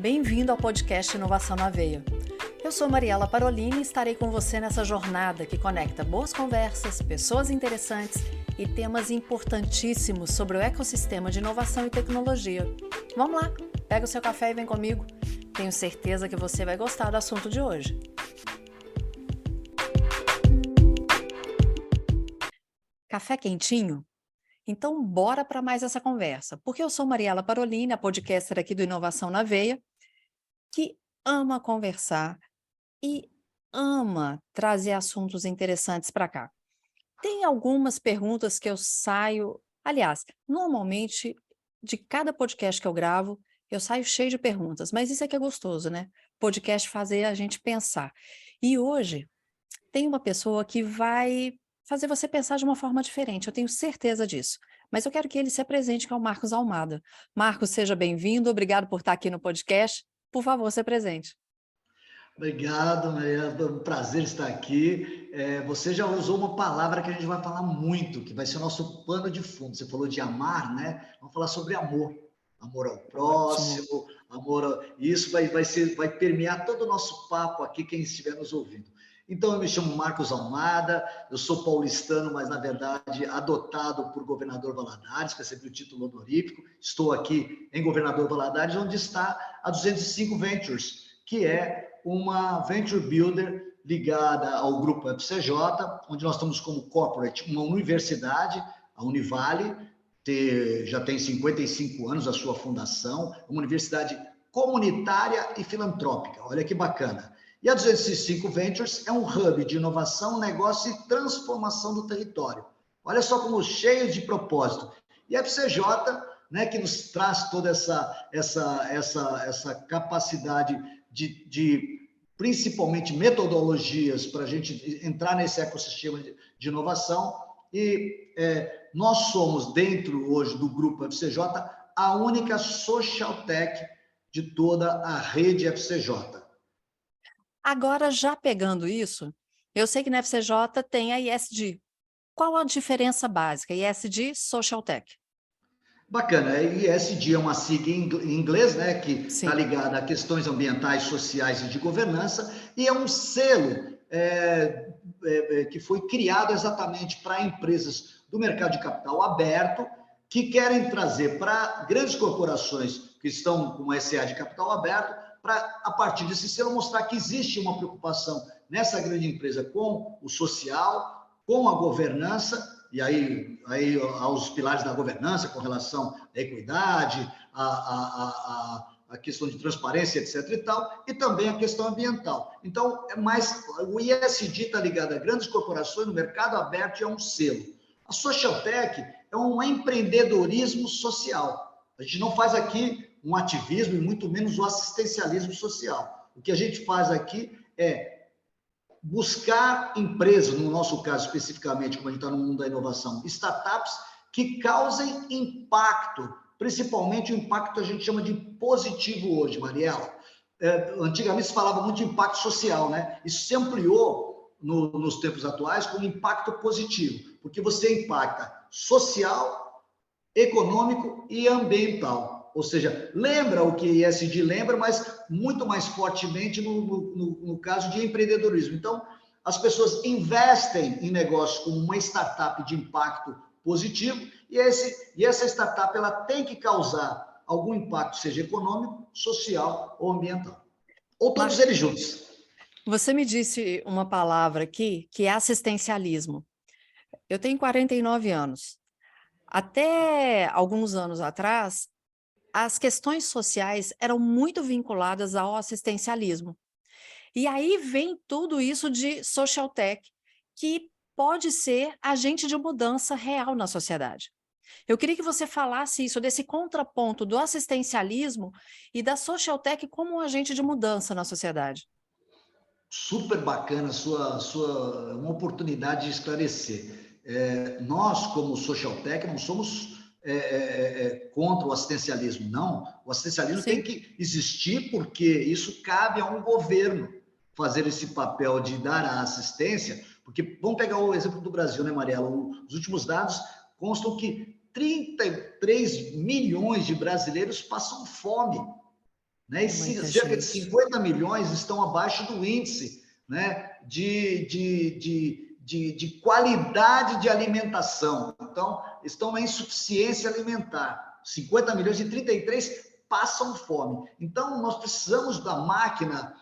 Bem-vindo ao podcast Inovação na Veia. Eu sou Mariela Parolini e estarei com você nessa jornada que conecta boas conversas, pessoas interessantes e temas importantíssimos sobre o ecossistema de inovação e tecnologia. Vamos lá, pega o seu café e vem comigo. Tenho certeza que você vai gostar do assunto de hoje. Café quentinho? Então, bora para mais essa conversa, porque eu sou Mariela Parolini, a podcaster aqui do Inovação na Veia, que ama conversar e ama trazer assuntos interessantes para cá. Tem algumas perguntas que eu saio... Aliás, normalmente, de cada podcast que eu gravo, eu saio cheio de perguntas, mas isso é que é gostoso, né? Podcast fazer a gente pensar. E hoje, tem uma pessoa que vai fazer você pensar de uma forma diferente, eu tenho certeza disso. Mas eu quero que ele se apresente, que é o Marcos Almada. Marcos, seja bem-vindo, obrigado por estar aqui no podcast. Por favor, se apresente. Obrigado, Maria. É um prazer estar aqui. Você já usou uma palavra que a gente vai falar muito, que vai ser o nosso pano de fundo. Você falou de amar, né? Vamos falar sobre amor. Amor ao Ótimo. próximo, Isso vai permear todo o nosso papo aqui, quem estiver nos ouvindo. Então, eu me chamo Marcos Almada, eu sou paulistano, mas, na verdade, adotado por Governador Valadares, que é sempre o título honorífico. Estou aqui em Governador Valadares, onde está a 205 Ventures, que é uma venture builder ligada ao grupo FCJ, onde nós estamos como corporate, uma universidade, a Univale, já tem 55 anos a sua fundação, uma universidade comunitária e filantrópica, olha que bacana. E a 205 Ventures é um hub de inovação, negócio e transformação do território. Olha só como cheio de propósito. E a FCJ, né, que nos traz toda essa capacidade de principalmente metodologias para a gente entrar nesse ecossistema de inovação. E nós somos, dentro hoje do grupo FCJ, a única social tech de toda a rede FCJ. Agora, já pegando isso, eu sei que na FCJ tem a ISD. Qual a diferença básica? ISD, Social Tech. Bacana, ESG é uma sigla em inglês, né, que está Sim. ligada a questões ambientais, sociais e de governança, e é um selo que foi criado exatamente para empresas do mercado de capital aberto, que querem trazer para grandes corporações que estão com SA de capital aberto, para, a partir desse selo, mostrar que existe uma preocupação nessa grande empresa com o social, com a governança, e aí aos pilares da governança com relação à equidade, a questão de transparência, etc. e tal, e também a questão ambiental. Então, o ISD está ligado a grandes corporações no mercado aberto e é um selo. A Social Tech é um empreendedorismo social. A gente não faz aqui um ativismo e muito menos o assistencialismo social. O que a gente faz aqui é buscar empresas, no nosso caso especificamente, como a gente está no mundo da inovação, startups que causem impacto, principalmente o impacto que a gente chama de positivo hoje, Mariela. Antigamente se falava muito de impacto social, né? Isso se ampliou nos tempos atuais com impacto positivo, porque você impacta social, econômico e ambiental. Ou seja, lembra o que ESG lembra, mas muito mais fortemente no caso de empreendedorismo. Então, as pessoas investem em negócios como uma startup de impacto positivo e essa startup ela tem que causar algum impacto, seja econômico, social ou ambiental. Ou todos eles juntos. Você me disse uma palavra aqui, que é assistencialismo. Eu tenho 49 anos. Até alguns anos atrás, as questões sociais eram muito vinculadas ao assistencialismo. E aí vem tudo isso de social tech, que pode ser agente de mudança real na sociedade. Eu queria que você falasse isso, desse contraponto do assistencialismo e da social tech como um agente de mudança na sociedade. Super bacana uma oportunidade de esclarecer. Nós, como Social Tech, não somos contra o assistencialismo, não. O assistencialismo tem Sim. que existir porque isso cabe a um governo fazer esse papel de dar a assistência, porque vamos pegar o exemplo do Brasil, né, Mariela? Os últimos dados constam que 33 milhões de brasileiros passam fome. né? E Muita cerca de gente. 50 milhões estão abaixo do índice, né? De qualidade de alimentação. Então, estão na insuficiência alimentar. 50 milhões e 33 passam fome. Então, nós precisamos da máquina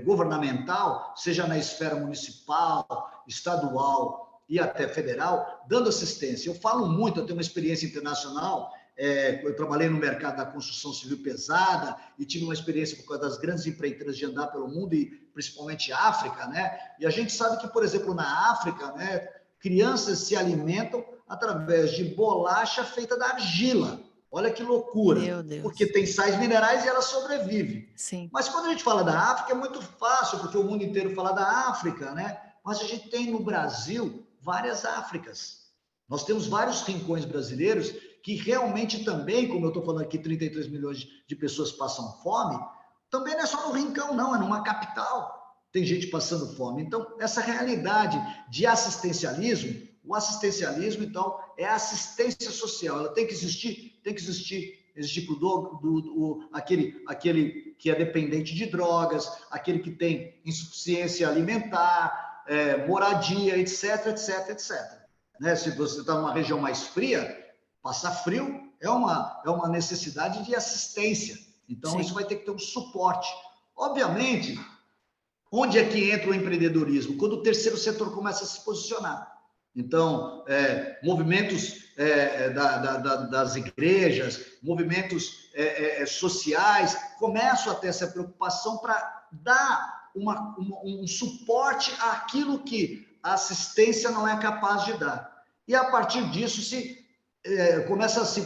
governamental, seja na esfera municipal, estadual e até federal, dando assistência. Eu falo muito, eu tenho uma experiência internacional, eu trabalhei no mercado da construção civil pesada e tive uma experiência por causa das grandes empreiteiras de andar pelo mundo e principalmente África, né? E a gente sabe que, por exemplo, na África, né, crianças se alimentam através de bolacha feita da argila. Olha que loucura, Meu porque Deus. tem sais minerais e ela sobrevive. Sim, Mas quando a gente fala da África é muito fácil, porque o mundo inteiro fala da África, né? Mas a gente tem no Brasil várias Áfricas. Nós temos vários rincões brasileiros que realmente também, como eu estou falando aqui, 33 milhões de pessoas passam fome, também não é só no rincão, não, é numa capital. Tem gente passando fome. Então, essa realidade de assistencialismo, o assistencialismo, então, é a assistência social. Ela tem que existir? Tem que existir. Existe aquele que é dependente de drogas, aquele que tem insuficiência alimentar, moradia, etc, etc, etc. Né? Se você está numa região mais fria, passar frio é uma necessidade de assistência. Então, isso sim. vai ter que ter um suporte. Obviamente, onde é que entra o empreendedorismo? Quando o terceiro setor começa a se posicionar. Então, movimentos das igrejas, movimentos sociais, começam a ter essa preocupação para dar um suporte àquilo que a assistência não é capaz de dar. E, a partir disso, começa a se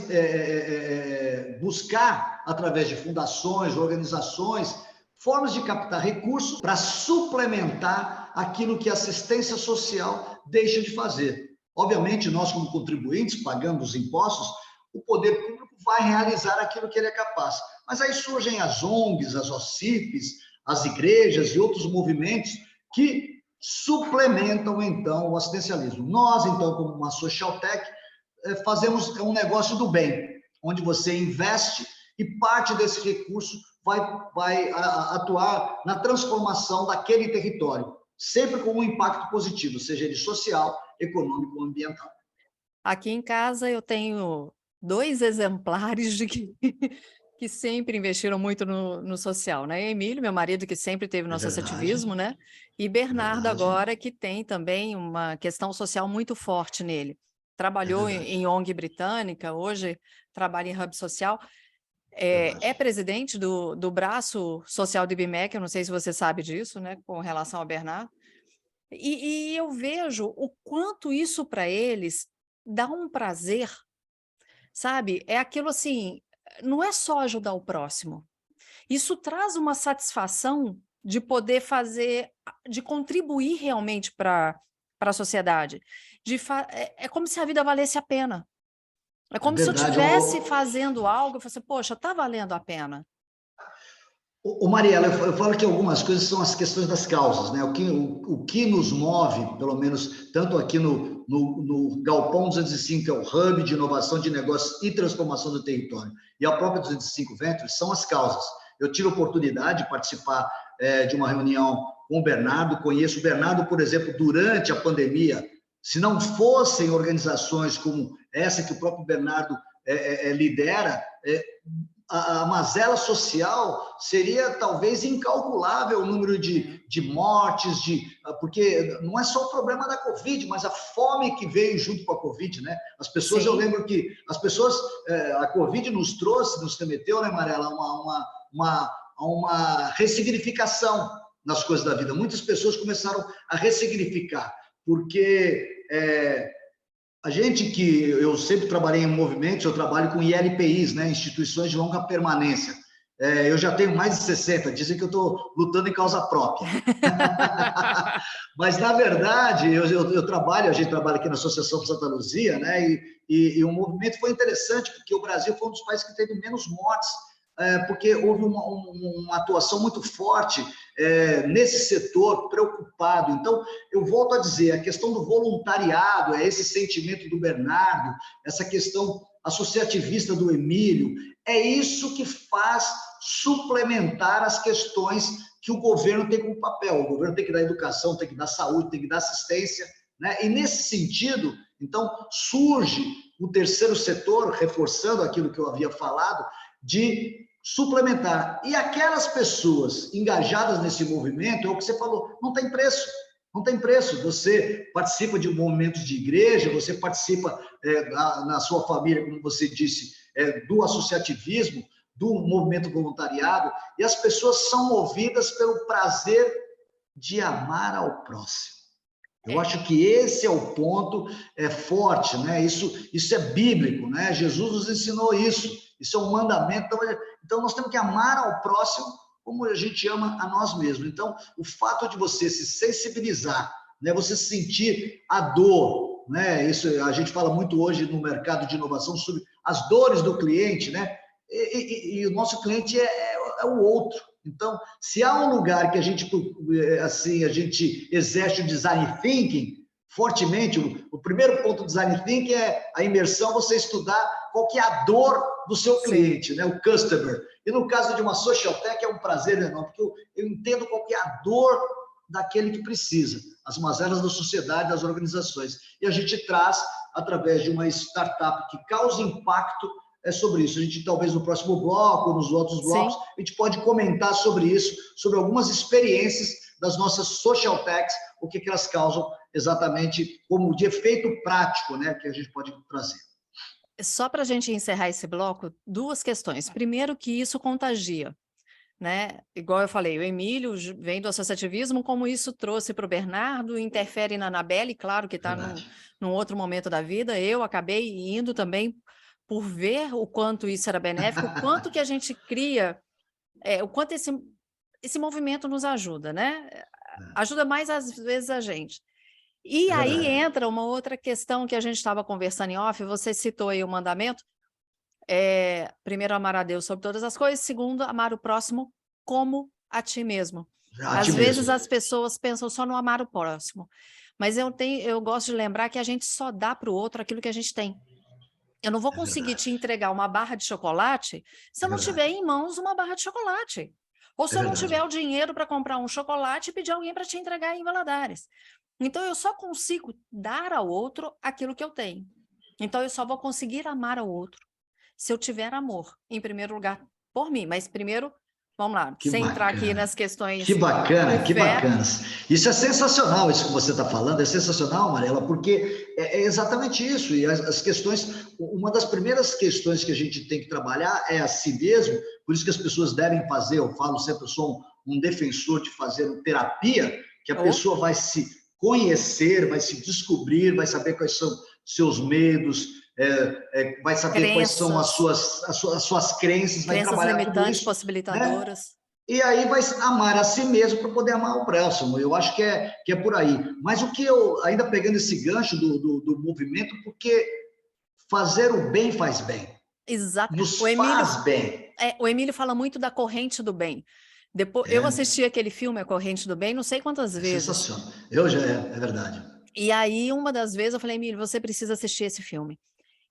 buscar, através de fundações, organizações, formas de captar recursos para suplementar aquilo que a assistência social deixa de fazer. Obviamente, nós, como contribuintes, pagando os impostos, o poder público vai realizar aquilo que ele é capaz. Mas aí surgem as ONGs, as OCIPs, as igrejas e outros movimentos que suplementam, então, o assistencialismo. Nós, então, como uma social tech, fazemos um negócio do bem, onde você investe e parte desse recurso vai atuar na transformação daquele território, sempre com um impacto positivo, seja ele social, econômico ou ambiental. Aqui em casa eu tenho 2 exemplares que sempre investiram muito no social, né, Emílio, meu marido, que sempre teve no É verdade, associativismo, né, e é Bernardo verdade, agora, que tem também uma questão social muito forte nele. é Trabalhou verdade, em ONG britânica, hoje trabalha em hub social, é verdade. presidente do braço social do IBMEC, eu não sei se você sabe disso, né, com relação ao Bernardo. E eu vejo o quanto isso para eles dá um prazer, sabe? É aquilo assim, não é só ajudar o próximo. Isso traz uma satisfação de poder fazer, de contribuir realmente para a sociedade. É como se a vida valesse a pena. É É como se eu verdade. estivesse fazendo algo e fosse, poxa, está valendo a pena. Mariela, eu falo que algumas coisas são as questões das causas, né? O que nos move, pelo menos tanto aqui no Galpão 205, que é o hub de inovação de negócios e transformação do território, e a própria 205 Ventures, são as causas. Eu tive a oportunidade de participar de uma reunião com o Bernardo, conheço o Bernardo, por exemplo, durante a pandemia. Se não fossem organizações como essa que o próprio Bernardo lidera, a mazela social seria talvez incalculável o número de mortes, porque não é só o problema da Covid, mas a fome que veio junto com a Covid, né? As pessoas, eu Sim, lembro que as pessoas, a Covid nos remeteu, né, Marela, a uma ressignificação nas coisas da vida. Muitas pessoas começaram a ressignificar, porque a gente que eu sempre trabalhei em movimentos, eu trabalho com ILPIs, né, instituições de longa permanência. Eu já tenho mais de 60, dizem que eu estou lutando em causa própria. Mas, na verdade, eu trabalho, a gente trabalha aqui na Associação Santa Luzia, né, e o movimento foi interessante, porque o Brasil foi um dos países que teve menos mortes porque houve uma atuação muito forte nesse setor preocupado. Então, eu volto a dizer, a questão do voluntariado, esse sentimento do Bernardo, essa questão associativista do Emílio, é isso que faz suplementar as questões que o governo tem como papel. O governo tem que dar educação, tem que dar saúde, tem que dar assistência, né? E nesse sentido, então, surge o terceiro setor, reforçando aquilo que eu havia falado, de suplementar. E aquelas pessoas engajadas nesse movimento, é o que você falou, não tem preço. Não tem preço. Você participa de movimentos de igreja, você participa na sua família, como você disse, do associativismo, do movimento voluntariado, e as pessoas são movidas pelo prazer de amar ao próximo. Eu acho que esse é o ponto forte, né? Isso é bíblico, né? Jesus nos ensinou isso. Isso é um mandamento. Então, nós temos que amar ao próximo como a gente ama a nós mesmos. Então, o fato de você se sensibilizar, né? Você sentir a dor, né? Isso a gente fala muito hoje no mercado de inovação sobre as dores do cliente, né? E o nosso cliente é o outro. Então, se há um lugar que a gente exerce o design thinking fortemente, o primeiro ponto do design thinking é a imersão, você estudar qual que é a dor do seu cliente, né? O customer. E no caso de uma social tech é um prazer enorme, porque eu entendo qual que é a dor daquele que precisa, as mazelas da sociedade, das organizações. E a gente traz, através de uma startup que causa impacto, sobre isso. A gente, talvez no próximo bloco, nos outros blocos, a gente pode comentar sobre isso, sobre algumas experiências das nossas social techs, o que elas causam exatamente como de efeito prático, né, que a gente pode trazer. Só para a gente encerrar esse bloco, duas questões. Primeiro, que isso contagia, né? Igual eu falei, o Emílio vem do associativismo, como isso trouxe para o Bernardo, interfere na Anabelle, claro que está num outro momento da vida. Eu acabei indo também por ver o quanto isso era benéfico, o quanto que a gente cria, o quanto esse movimento nos ajuda, né? Ajuda mais às vezes a gente. E aí entra uma outra questão que a gente estava conversando em off, você citou aí o mandamento, primeiro, amar a Deus sobre todas as coisas, segundo, amar o próximo como a ti mesmo. Às vezes as pessoas pensam só no amar o próximo, mas eu gosto de lembrar que a gente só dá para o outro aquilo que a gente tem. Eu não vou conseguir te entregar uma barra de chocolate se eu não tiver em mãos uma barra de chocolate. Ou se eu não tiver o dinheiro para comprar um chocolate e pedir alguém para te entregar em Valadares. Então, eu só consigo dar ao outro aquilo que eu tenho. Então, eu só vou conseguir amar ao outro se eu tiver amor, em primeiro lugar, por mim. Mas primeiro, vamos lá, sem entrar aqui nas questões Que bacana, de que fé. bacana. Isso é sensacional, isso que você está falando, é sensacional, Mariela, porque é exatamente isso. E as questões, uma das primeiras questões que a gente tem que trabalhar é a si mesmo, por isso que as pessoas devem fazer, eu falo sempre, eu sou um defensor de fazer terapia, que a pessoa vai se conhecer, vai se descobrir, vai saber quais são seus medos, vai saber quais são as suas crenças, vai trabalhar limitantes, tudo isso, possibilitadoras. Né? E aí vai amar a si mesmo para poder amar o próximo. Eu acho que é por aí. Mas o que eu, ainda pegando esse gancho do movimento, porque fazer o bem faz bem. Exato. Nos faz bem. O Emílio fala muito da corrente do bem. Depois, eu assisti aquele filme, A Corrente do Bem, não sei quantas vezes. Sensacional. Eu já é verdade. E aí, uma das vezes, eu falei, Emílio, você precisa assistir esse filme.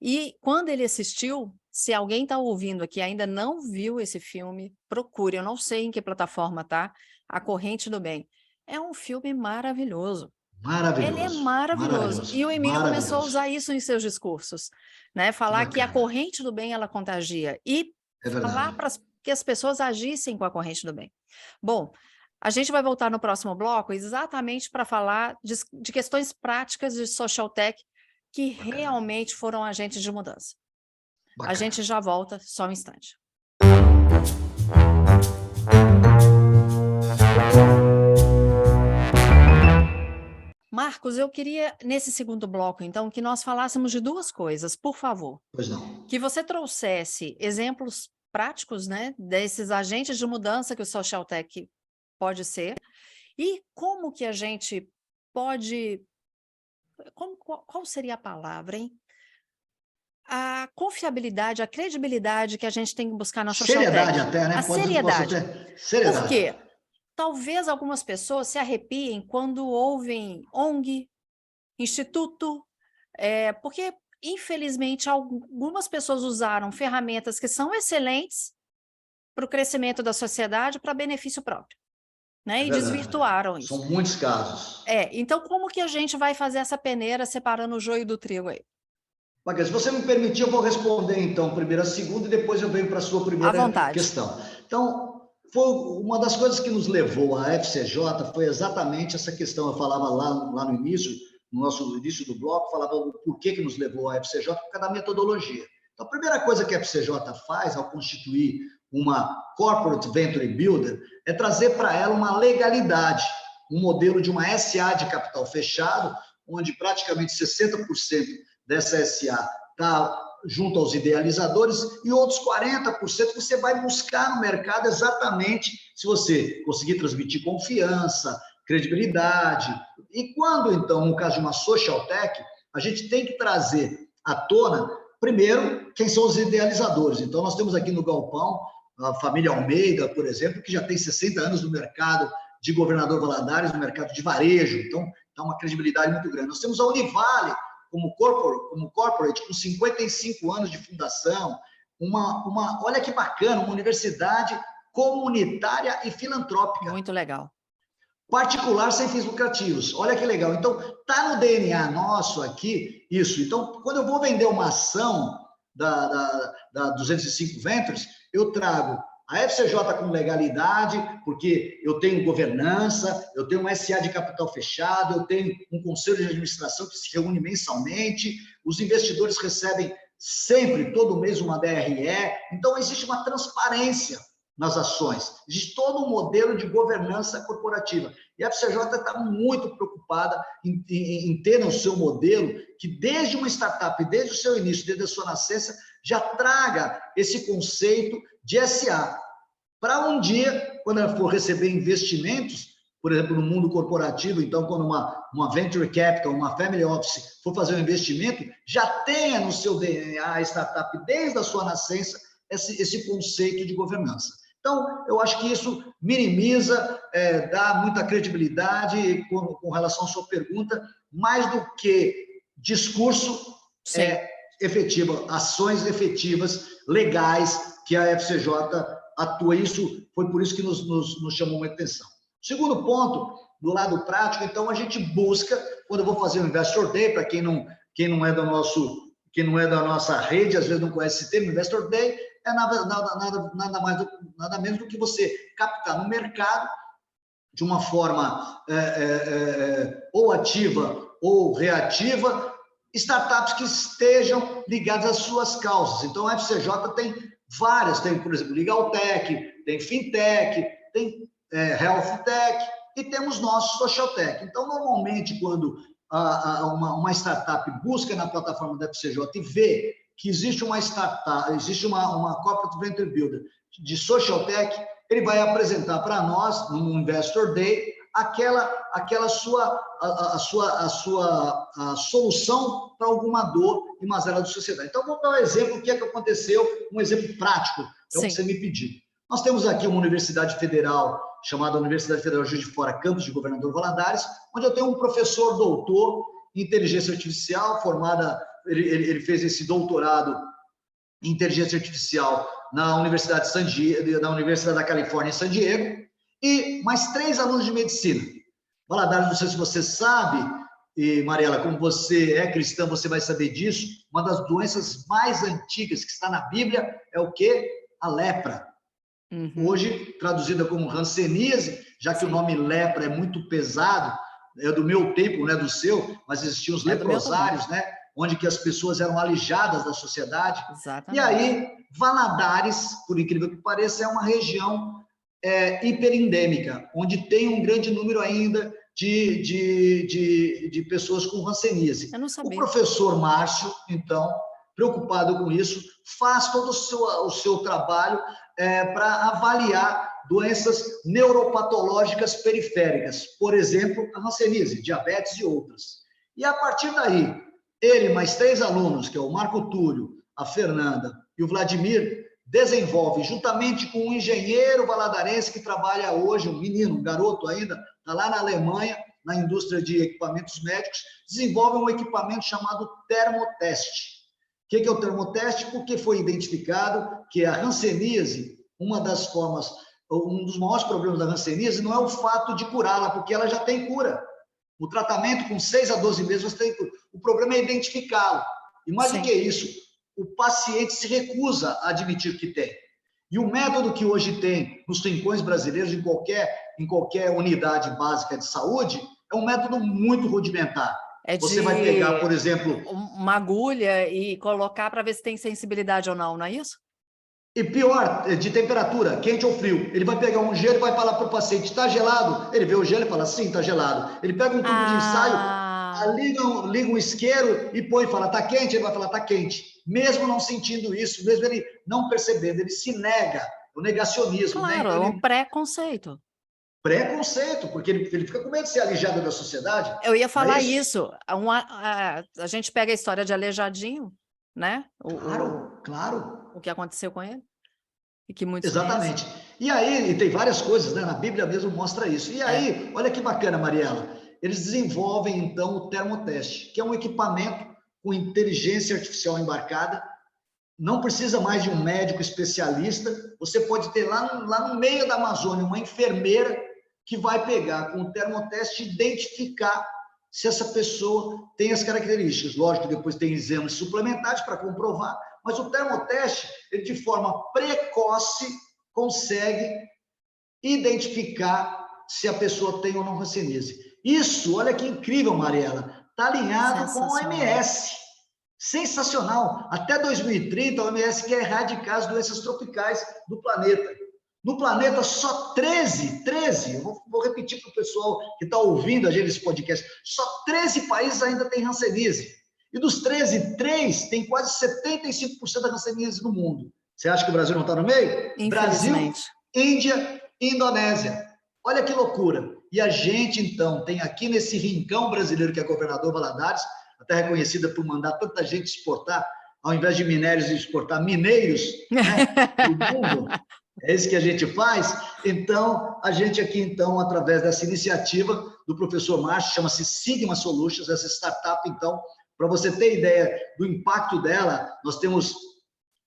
E quando ele assistiu, se alguém está ouvindo aqui e ainda não viu esse filme, procure. Eu não sei em que plataforma tá. A Corrente do Bem. É um filme maravilhoso. Maravilhoso. Ele é maravilhoso. E o Emílio começou a usar isso em seus discursos, né? Falar que a corrente do bem ela contagia e falar para que as pessoas agissem com a corrente do bem. Bom, a gente vai voltar no próximo bloco exatamente para falar de questões práticas de social tech que realmente foram agentes de mudança. A gente já volta, só um instante. Marcos, eu queria, nesse segundo bloco, então, que nós falássemos de duas coisas, por favor. Pois não. Que você trouxesse exemplos práticos, né, desses agentes de mudança que o social tech pode ser, e como que a gente pode... qual seria a palavra, hein? confiabilidade, a credibilidade que a gente tem que buscar na Social Seriedade Tech. até, né? A Pode seriedade. até... Seriedade. Por quê? Talvez algumas pessoas se arrepiem quando ouvem ONG, instituto, porque, infelizmente, algumas pessoas usaram ferramentas que são excelentes para o crescimento da sociedade para benefício próprio, né? É E verdade. desvirtuaram isso. São muitos casos. Então, como que a gente vai fazer essa peneira separando o joio do trigo aí? Maga, se você me permitir, eu vou responder então primeiro a segunda e depois eu venho para a sua À primeira vontade. questão. Então, foi uma das coisas que nos levou à FCJ foi exatamente essa questão. Eu falava lá no início, no nosso início do bloco, falava o porquê que nos levou à FCJ, por causa da metodologia. Então, a primeira coisa que a FCJ faz ao constituir uma Corporate Venture Builder é trazer para ela uma legalidade, um modelo de uma SA de capital fechado, onde praticamente 60% dessa SA está junto aos idealizadores e outros 40% você vai buscar no mercado exatamente se você conseguir transmitir confiança, credibilidade. E quando, então, no caso de uma social tech, a gente tem que trazer à tona, primeiro, quem são os idealizadores. Então, nós temos aqui no Galpão a família Almeida, por exemplo, que já tem 60 anos no mercado de Governador Valadares, no mercado de varejo. Então, dá uma credibilidade muito grande. Nós temos a Univale, como corporate, com 55 anos de fundação, olha que bacana, uma universidade comunitária e filantrópica. Muito legal. Particular sem fins lucrativos. Olha que legal. Então, está no DNA nosso aqui isso. Então, quando eu vou vender uma ação da 205 Ventures, eu trago a FCJ com legalidade, porque eu tenho governança, eu tenho um SA de capital fechado, eu tenho um conselho de administração que se reúne mensalmente, os investidores recebem sempre, todo mês, uma DRE. Então, existe uma transparência nas ações, existe todo um modelo de governança corporativa. E a FCJ está muito preocupada em ter no seu modelo que, desde uma startup, desde o seu início, desde a sua nascença, já traga esse conceito de SA, para um dia, quando ela for receber investimentos, por exemplo, no mundo corporativo, então, quando uma venture capital, uma family office for fazer um investimento, já tenha no seu DNA a startup, desde a sua nascença, esse conceito de governança. Então, eu acho que isso minimiza, dá muita credibilidade com relação à sua pergunta, mais do que discurso efetivo, ações efetivas, legais, que a FCJ atua. Isso foi por isso que nos chamou muita atenção. Segundo ponto, do lado prático, então, a gente busca, quando eu vou fazer um Investor Day, para quem não é da nossa rede, às vezes não conhece esse termo, Investor Day é nada menos do que você captar no mercado de uma forma ou ativa ou reativa, startups que estejam ligadas às suas causas. Então, a FCJ tem várias, tem, por exemplo, Legal Tech, tem Fintech, tem Health Tech e temos nosso Social Tech. Então, normalmente, quando uma startup busca na plataforma da FCJ e vê que existe uma startup, existe uma Corporate Venture Builder de Social Tech, ele vai apresentar para nós, no Investor Day, aquela sua solução para alguma dor e mazela da sociedade. Então, vamos dar um exemplo, o que é que aconteceu, um exemplo prático, é o que você me pediu. Nós temos aqui uma universidade federal, chamada Universidade Federal Juiz de Fora, campus de Governador Valadares, onde eu tenho um professor doutor em inteligência artificial, ele fez esse doutorado em inteligência artificial na Universidade da Califórnia, em San Diego, e mais 3 alunos de medicina. Valadares, não sei se você sabe, e Mariela, como você é cristã, você vai saber disso, uma das doenças mais antigas que está na Bíblia é o quê? A lepra. Hoje, traduzida como hanseníase, já que o nome lepra é muito pesado, é do meu tempo, não é do seu, mas existiam os leprosários, né? Onde que as pessoas eram alijadas da sociedade. Exatamente. E aí, Valadares, por incrível que pareça, é uma região hiperendêmica, onde tem um grande número ainda de pessoas com hanseníase. Eu não sabia. O professor Márcio, então, preocupado com isso, faz todo o seu trabalho para avaliar doenças neuropatológicas periféricas, por exemplo, a hanseníase, diabetes e outras. E a partir daí, ele mais 3 alunos, que é o Marco Túlio, a Fernanda e o Vladimir desenvolvem, juntamente com um engenheiro valadarense que trabalha hoje, um menino, um garoto ainda, está lá na Alemanha, na indústria de equipamentos médicos, desenvolvem um equipamento chamado termoteste. O que é o termoteste? Porque foi identificado que a hanseníase, uma das formas, um dos maiores problemas da hanseníase não é o fato de curá-la, porque ela já tem cura. O tratamento com 6 a 12 meses você tem cura. O problema é identificá-lo. E mais do que isso, o paciente se recusa a admitir que tem. E o método que hoje tem nos rincões brasileiros, em qualquer unidade básica de saúde, é um método muito rudimentar. Você vai pegar, por exemplo, uma agulha e colocar para ver se tem sensibilidade ou não é isso? E pior, de temperatura, quente ou frio. Ele vai pegar um gelo e vai falar para o paciente, está gelado? Ele vê o gelo e fala, sim, está gelado. Ele pega um tubo de ensaio, liga um isqueiro e põe e fala, está quente? Ele vai falar, está quente. Mesmo não sentindo isso, mesmo ele não percebendo, ele se nega, o negacionismo. Claro, né? Então, é um preconceito. Preconceito, porque ele fica com medo de ser alijado da sociedade. Eu ia falar isso. A gente pega a história de Aleijadinho, né? Claro. O que aconteceu com ele. E que muitos Exatamente. conhecem. E aí, e tem várias coisas, né? Na Bíblia mesmo mostra isso. E aí, olha que bacana, Mariela. Eles desenvolvem, então, o termoteste, que é um equipamento com inteligência artificial embarcada. Não precisa mais de um médico especialista. Você pode ter lá no meio da Amazônia uma enfermeira que vai pegar com o termoteste e identificar se essa pessoa tem as características. Lógico que depois tem exames suplementares para comprovar, mas o termoteste, ele de forma precoce consegue identificar se a pessoa tem ou não hanseníase. Isso, olha que incrível, Mariela, está alinhado com a OMS. Sensacional! Até 2030, a OMS quer erradicar as doenças tropicais do planeta. No planeta, só 13, eu vou repetir para o pessoal que está ouvindo a gente nesse podcast, só 13 países ainda têm hanseníase. E dos 13, 3 tem quase 75% da hanseníase no mundo. Você acha que o Brasil não está no meio? Brasil, Índia e Indonésia. Olha que loucura. E a gente, então, tem aqui nesse rincão brasileiro que é Governador Valadares, até reconhecida por mandar tanta gente exportar, ao invés de minérios, exportar mineiros, né, do mundo. É isso que a gente faz. Então, a gente aqui, então, através dessa iniciativa do professor Márcio, chama-se Sigma Solutions, essa startup, então, para você ter ideia do impacto dela, nós temos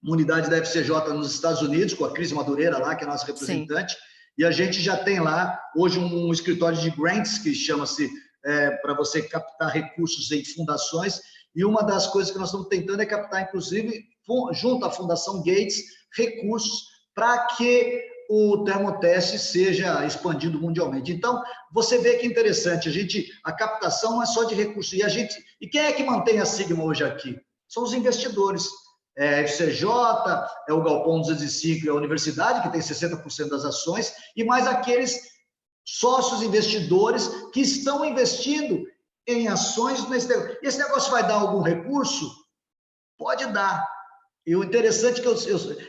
uma unidade da FCJ nos Estados Unidos, com a Cris Madureira lá, que é a nossa representante, sim, e a gente já tem lá, hoje, um escritório de grants, que chama-se para você captar recursos em fundações, e uma das coisas que nós estamos tentando é captar, inclusive, junto à Fundação Gates, recursos para que o termoteste seja expandido mundialmente. Então, você vê que interessante, a captação não é só de recursos, e quem é que mantém a Sigma hoje aqui? São os investidores. É a FCJ, é o Galpão 205, é a universidade, que tem 60% das ações, e mais aqueles sócios investidores que estão investindo em ações nesse negócio. E esse negócio vai dar algum recurso? Pode dar. E o interessante é que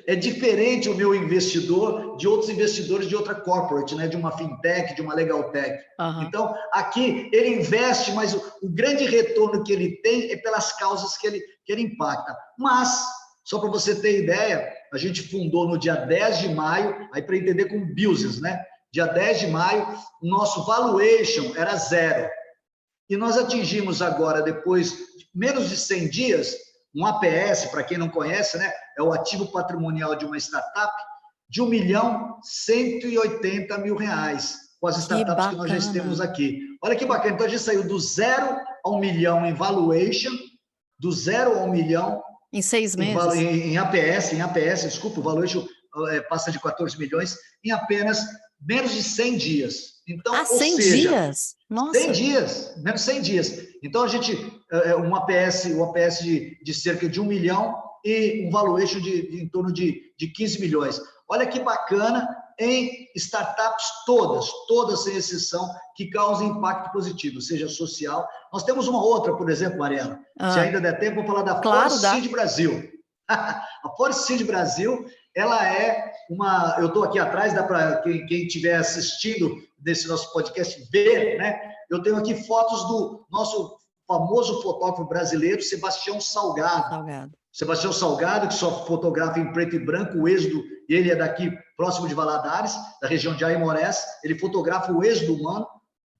é diferente o meu investidor de outros investidores de outra corporate, né? De uma fintech, de uma legal tech. Uhum. Então, aqui ele investe, mas o grande retorno que ele tem é pelas causas que ele impacta. Mas, só para você ter ideia, a gente fundou no dia 10 de maio, aí para entender com business, né? Dia 10 de maio, o nosso valuation era 0. E nós atingimos agora, depois de menos de 100 dias, um APS, para quem não conhece, né, é o ativo patrimonial de uma startup, de R$1.180.000, com as startups que nós já temos aqui. Olha que bacana, então a gente saiu do 0 a 1 milhão em valuation, do 0 a 1 milhão... Em 6 meses? Em APS, desculpa, o valuation passa de 14 milhões, em apenas menos de 100 dias. Então, 100 dias? Nossa. 100 dias, menos 100 dias. Então, a gente, um APS de cerca de 1 milhão e um valuation em torno de 15 milhões. Olha que bacana em startups todas sem exceção, que causam impacto positivo, seja social. Nós temos uma outra, por exemplo, Mariela, se ainda der tempo, vou falar da Force Seed Brasil. A Force Seed Brasil, ela é uma... Eu estou aqui atrás, dá para quem estiver assistindo desse nosso podcast ver, né? Eu tenho aqui fotos do nosso famoso fotógrafo brasileiro, Sebastião Salgado. Sebastião Salgado, que só fotografa em preto e branco o êxodo, ele é daqui próximo de Valadares, da região de Aimorés, ele fotografa o êxodo humano,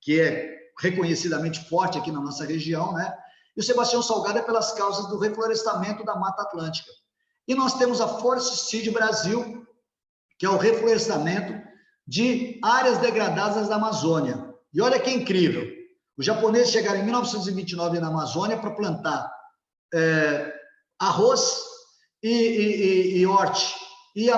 que é reconhecidamente forte aqui na nossa região, né? E o Sebastião Salgado é pelas causas do reflorestamento da Mata Atlântica. E nós temos a Forest Seed Brasil, que é o reflorestamento de áreas degradadas da Amazônia. E olha que incrível, os japoneses chegaram em 1929 na Amazônia para plantar arroz e horte. E,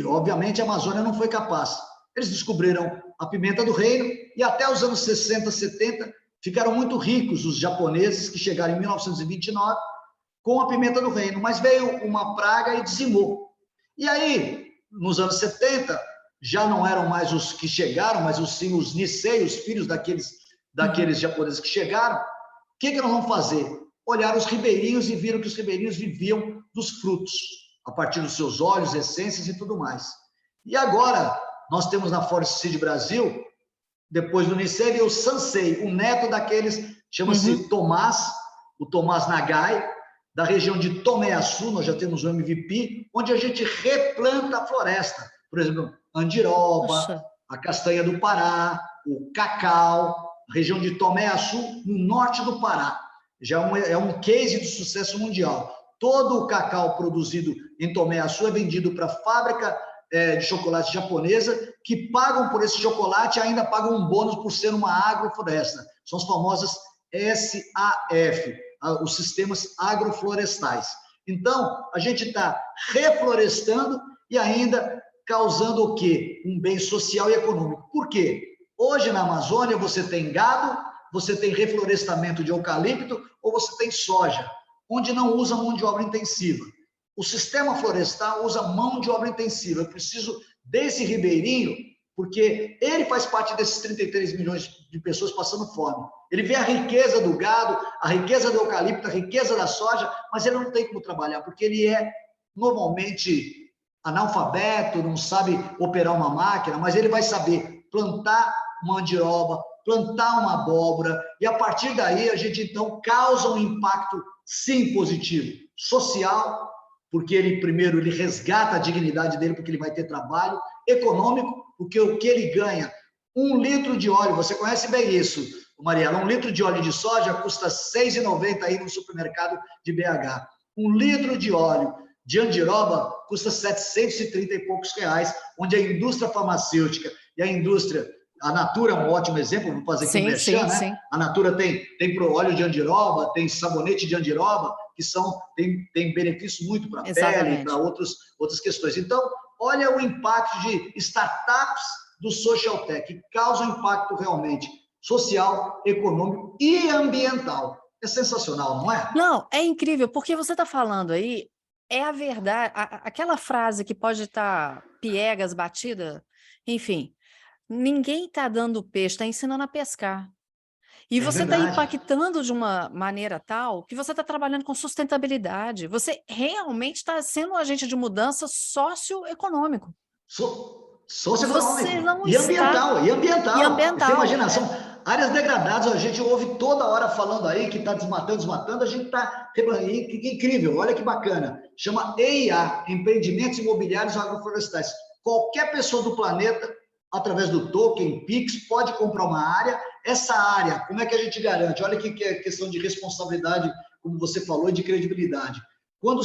obviamente, a Amazônia não foi capaz. Eles descobriram a pimenta do reino e até os anos 60, 70, ficaram muito ricos os japoneses que chegaram em 1929 com a pimenta do reino, mas veio uma praga e dizimou. E aí, nos anos 70, já não eram mais os que chegaram, mas sim os Nisei, os filhos daqueles japoneses que chegaram. O que nós vamos fazer? Olharam os ribeirinhos e viram que os ribeirinhos viviam dos frutos, a partir dos seus óleos, essências e tudo mais. E agora, nós temos na Forest Seed Brasil, depois do Nisei, o Sansei, o neto daqueles, chama-se Tomás, o Tomás Nagai, da região de Tomé-Açu, nós já temos o MVP, onde a gente replanta a floresta. Por exemplo, andiroba, a castanha do Pará, o cacau, região de Tomé-Açu, no norte do Pará. Já é um case de sucesso mundial. Todo o cacau produzido em Tomé-Açu é vendido para a fábrica de chocolate japonesa, que pagam por esse chocolate e ainda pagam um bônus por ser uma agrofloresta. São as famosas SAF, os sistemas agroflorestais. Então, a gente está reflorestando e ainda causando o quê? Um bem social e econômico. Por quê? Hoje, na Amazônia, você tem gado, você tem reflorestamento de eucalipto ou você tem soja, onde não usa mão de obra intensiva. O sistema florestal usa mão de obra intensiva. Eu preciso desse ribeirinho, porque ele faz parte desses 33 milhões de pessoas passando fome. Ele vê a riqueza do gado, a riqueza do eucalipto, a riqueza da soja, mas ele não tem como trabalhar, porque ele é normalmente analfabeto, não sabe operar uma máquina, mas ele vai saber plantar uma andiroba, plantar uma abóbora, e a partir daí a gente então causa um impacto, sim, positivo, social, porque ele primeiro ele resgata a dignidade dele, porque ele vai ter trabalho, econômico, porque o que ele ganha, 1 litro de óleo, você conhece bem isso, Mariela, 1 litro de óleo de soja custa R$ 6,90 aí no supermercado de BH. 1 litro de óleo de andiroba custa 730 e poucos reais, onde a indústria farmacêutica e a indústria, a Natura é um ótimo exemplo, vou fazer aqui um merchan, né? Sim. A Natura tem pro óleo de andiroba, tem sabonete de andiroba, que tem benefício muito para a pele, para outras questões. Então, olha o impacto de startups do Social Tech, que causam impacto realmente social, econômico e ambiental. É sensacional, não é? Não, é incrível, porque você está falando aí, é a verdade, aquela frase que pode estar piegas, batida, enfim, ninguém está dando peixe, está ensinando a pescar. E você está impactando de uma maneira tal que você está trabalhando com sustentabilidade. Você realmente está sendo um agente de mudança socioeconômico. Socioeconômico. E ambiental. E ambiental. Você imagina, são áreas degradadas, a gente ouve toda hora falando aí que está desmatando, a gente está... Incrível, olha que bacana. Chama EIA, Empreendimentos Imobiliários Agroflorestais. Qualquer pessoa do planeta, através do token, Pix, pode comprar uma área. Essa área, como é que a gente garante? Olha que é questão de responsabilidade, como você falou, e de credibilidade. Quando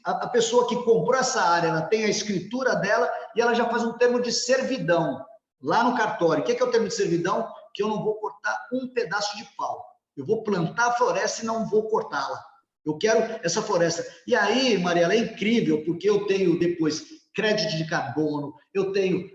a pessoa que comprou essa área, ela tem a escritura dela e ela já faz um termo de servidão lá no cartório. O que é o termo de servidão? Que eu não vou cortar um pedaço de pau. Eu vou plantar a floresta e não vou cortá-la. Eu quero essa floresta. E aí, Mariela, é incrível, porque eu tenho depois crédito de carbono, eu tenho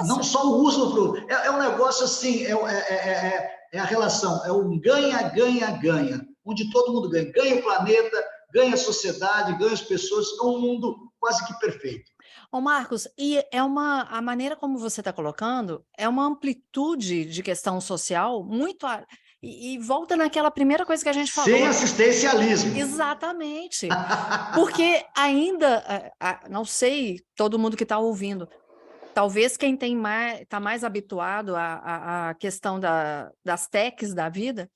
não só o uso do produto. É um negócio assim, é a relação, é um ganha-ganha-ganha, onde todo mundo ganha. Ganha o planeta, ganha a sociedade, ganha as pessoas, é um mundo quase que perfeito. Ô Marcos, e a maneira como você está colocando é uma amplitude de questão social muito... E volta naquela primeira coisa que a gente falou. Sem assistencialismo. Exatamente. Porque ainda, não sei, todo mundo que está ouvindo, talvez quem está mais habituado à questão das techs da vida,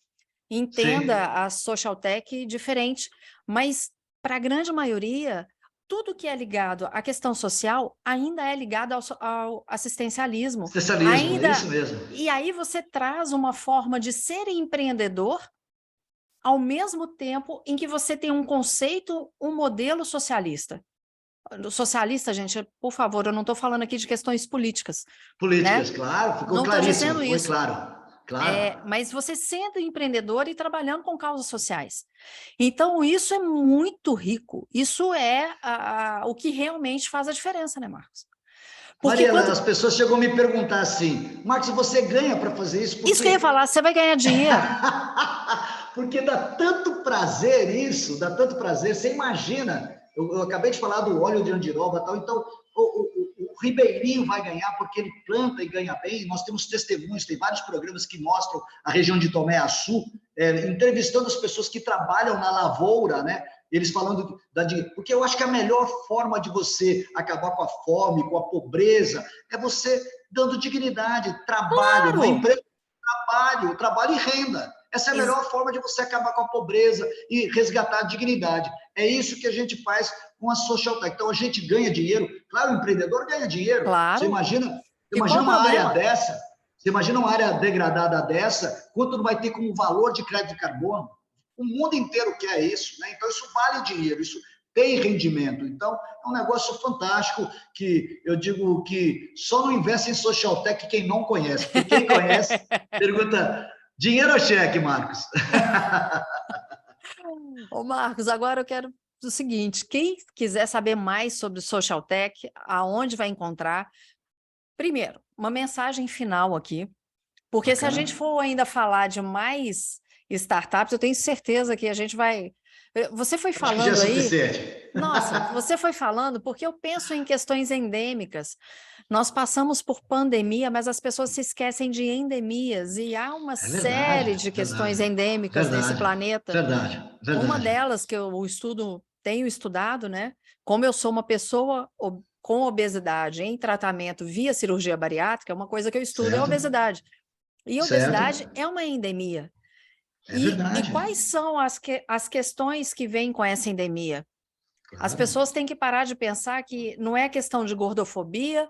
entenda a social tech diferente, mas para a grande maioria, tudo que é ligado à questão social ainda é ligado ao assistencialismo. Especialismo, é isso mesmo. E aí você traz uma forma de ser empreendedor ao mesmo tempo em que você tem um conceito, um modelo socialista. Socialista, gente, por favor, eu não estou falando aqui de questões políticas, Políticas, né? claro, ficou Não estou claríssimo, dizendo foi isso. claro, claro. Mas você sendo empreendedor e trabalhando com causas sociais. Então, isso é muito rico. Isso é o que realmente faz a diferença, né, Marcos? Porque Mariela, as pessoas chegam a me perguntar assim, Marcos, você ganha para fazer isso? Isso que eu ia falar, você vai ganhar dinheiro. Porque dá tanto prazer isso, dá tanto prazer. Você imagina, eu acabei de falar do óleo de andiroba e tal, então o ribeirinho vai ganhar porque ele planta e ganha bem. Nós temos testemunhos, tem vários programas que mostram a região de Tomé-Açu, entrevistando as pessoas que trabalham na lavoura, né? Eles falando porque eu acho que a melhor forma de você acabar com a fome, com a pobreza, é você dando dignidade, trabalho, uma empresa de trabalho e renda. Essa é a melhor forma de você acabar com a pobreza e resgatar a dignidade. É isso que a gente faz com a Social Tech. Então, a gente ganha dinheiro. Claro, o empreendedor ganha dinheiro. Claro. Você imagina E uma área dessa, você imagina uma área degradada dessa, quanto não vai ter como valor de crédito de carbono? O mundo inteiro quer isso, né? Então, isso vale dinheiro, isso tem rendimento. Então, é um negócio fantástico que eu digo que só não investe em Social Tech quem não conhece. Porque quem conhece, pergunta, dinheiro ou cheque, Marcos? Ô, Marcos, agora eu quero o seguinte, quem quiser saber mais sobre Social Tech, aonde vai encontrar? Primeiro, uma mensagem final aqui, porque se a gente for ainda falar de mais startups, eu tenho certeza que a gente vai... Você foi falando aí... Nossa, você foi falando porque eu penso em questões endêmicas. Nós passamos por pandemia, mas as pessoas se esquecem de endemias e há uma série de questões endêmicas nesse planeta. Verdade. Uma delas que eu tenho estudado, né? Como eu sou uma pessoa com obesidade em tratamento via cirurgia bariátrica, uma coisa que eu estudo é a obesidade. E a obesidade é uma endemia. E quais são as questões que vêm com essa endemia? Claro. As pessoas têm que parar de pensar que não é questão de gordofobia,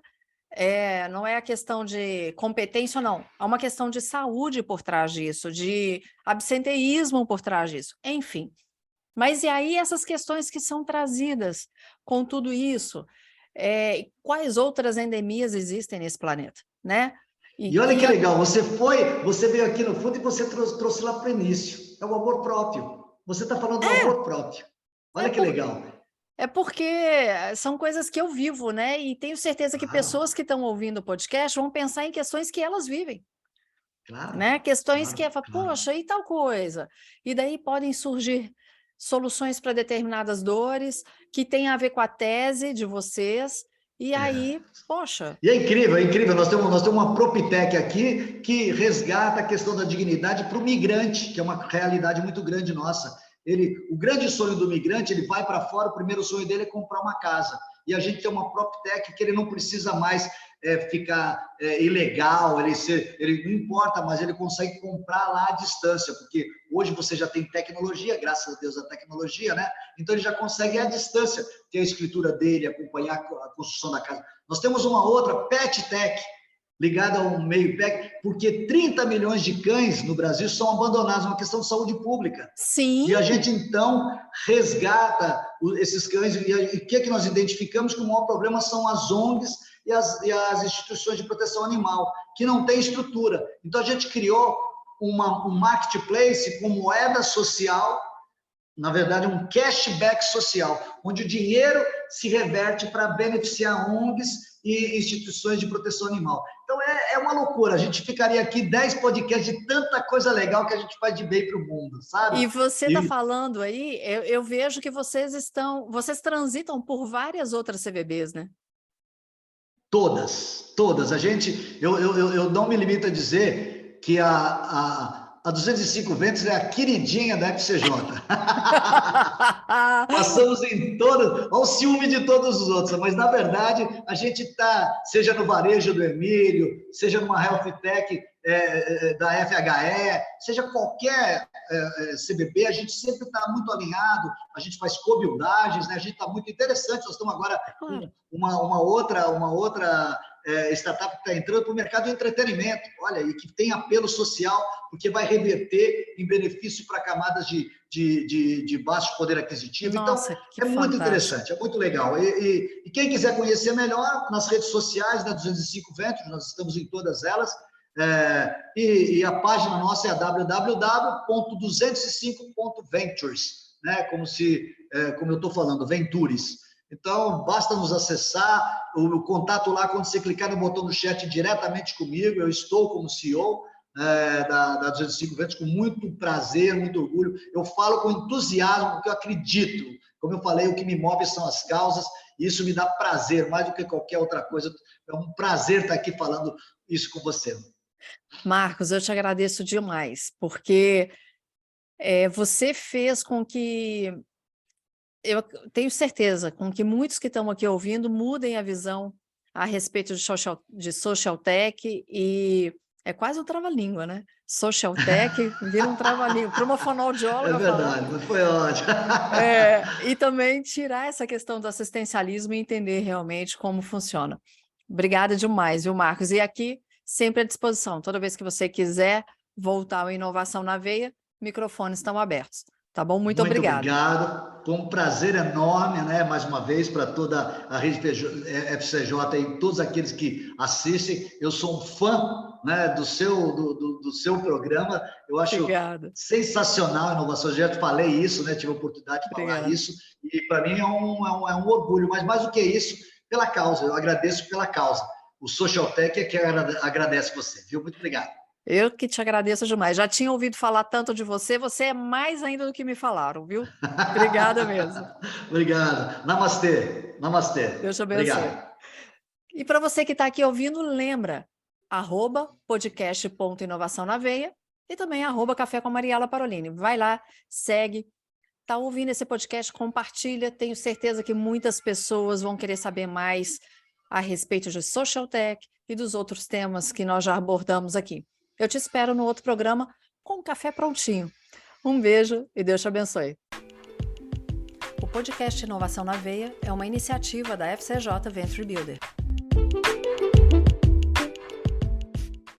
não é a questão de competência, não. Há uma questão de saúde por trás disso, de absenteísmo por trás disso, enfim. Mas e aí essas questões que são trazidas com tudo isso? Quais outras endemias existem nesse planeta, né? E olha que legal, você veio aqui no fundo e você trouxe lá para o início. É o amor próprio. Você está falando do amor próprio. Olha que legal. É porque são coisas que eu vivo, né? E tenho certeza que pessoas que estão ouvindo o podcast vão pensar em questões que elas vivem. Claro. Né? Questões que poxa, e tal coisa? E daí podem surgir soluções para determinadas dores que têm a ver com a tese de vocês. E aí, poxa... E é incrível, é incrível. Nós temos uma Propitec aqui que resgata a questão da dignidade para o migrante, que é uma realidade muito grande nossa. O grande sonho do migrante, ele vai para fora, o primeiro sonho dele é comprar uma casa. E a gente tem uma Proptech que ele não precisa mais ficar ilegal, ele não importa, mas ele consegue comprar lá à distância, porque hoje você já tem tecnologia, graças a Deus a tecnologia, né? Então ele já consegue à distância ter a escritura dele, acompanhar a construção da casa. Nós temos uma outra, PetTech, ligada ao meio PEC, porque 30 milhões de cães no Brasil são abandonados, é uma questão de saúde pública. Sim. E a gente, então, resgata esses cães, e o que nós identificamos que o maior problema são as ONGs e as instituições de proteção animal, que não têm estrutura. Então, a gente criou um marketplace com moeda social, na verdade, um cashback social, onde o dinheiro se reverte para beneficiar ONGs e instituições de proteção animal. Então, é uma loucura. A gente ficaria aqui 10 podcasts de tanta coisa legal que a gente faz de bem para o mundo, sabe? E você está falando aí, eu vejo que vocês transitam por várias outras CVBs, né? Todas. Eu não me limito a dizer que a 205 Ventures é a queridinha da FCJ. Passamos em todas, ao ciúme de todos os outros, mas na verdade a gente está, seja no varejo do Emílio, seja numa Health Tech da FHE, seja qualquer CBB, a gente sempre está muito alinhado, a gente faz co-buildagens, né? A gente está muito interessante, nós estamos agora com uma outra startup que está entrando para o mercado de entretenimento, olha, e que tem apelo social, porque vai reverter em benefício para camadas de baixo poder aquisitivo. Nossa, então, muito interessante, é muito legal. E quem quiser conhecer melhor, nas redes sociais da 205 Ventures, nós estamos em todas elas, e a página nossa é www.205.ventures, né? Como eu estou falando, Ventures. Então, basta nos acessar, o contato lá, quando você clicar no botão do chat diretamente comigo, eu estou como CEO da 205 Ventures, com muito prazer, muito orgulho. Eu falo com entusiasmo, porque eu acredito. Como eu falei, o que me move são as causas, e isso me dá prazer, mais do que qualquer outra coisa. É um prazer estar aqui falando isso com você. Marcos, eu te agradeço demais, porque você fez com que, eu tenho certeza, com que muitos que estão aqui ouvindo mudem a visão a respeito de social tech, e é quase um trava-língua, né? Social tech vira um trava-língua, para uma fonoaudióloga verdade, falando. Foi ótimo. E também tirar essa questão do assistencialismo e entender realmente como funciona. Obrigada demais, viu, Marcos? E aqui, sempre à disposição. Toda vez que você quiser voltar ao Inovação na Veia, microfones estão abertos. Tá bom? Muito obrigada. Obrigado. Foi um prazer enorme, né? Mais uma vez, para toda a rede FCJ e todos aqueles que assistem. Eu sou um fã, né, do seu programa. Eu acho sensacional a inovação. Eu já te falei isso, né? Tive a oportunidade de falar isso. E para mim é um orgulho. Mas mais do que isso, pela causa. Eu agradeço pela causa. O Social Tech é que agradece você, viu? Muito obrigado. Eu que te agradeço demais. Já tinha ouvido falar tanto de você, você é mais ainda do que me falaram, viu? Obrigada mesmo. Obrigado. Namastê. Namastê. Deus te abençoe. Obrigado. E para você que está aqui ouvindo, lembra, @podcast.inovação na veia e também @café com Mariela Parolini. Vai lá, segue. Está ouvindo esse podcast, compartilha. Tenho certeza que muitas pessoas vão querer saber mais a respeito de social tech e dos outros temas que nós já abordamos aqui. Eu te espero no outro programa com o café prontinho. Um beijo e Deus te abençoe. O podcast Inovação na Veia é uma iniciativa da FCJ Venture Builder.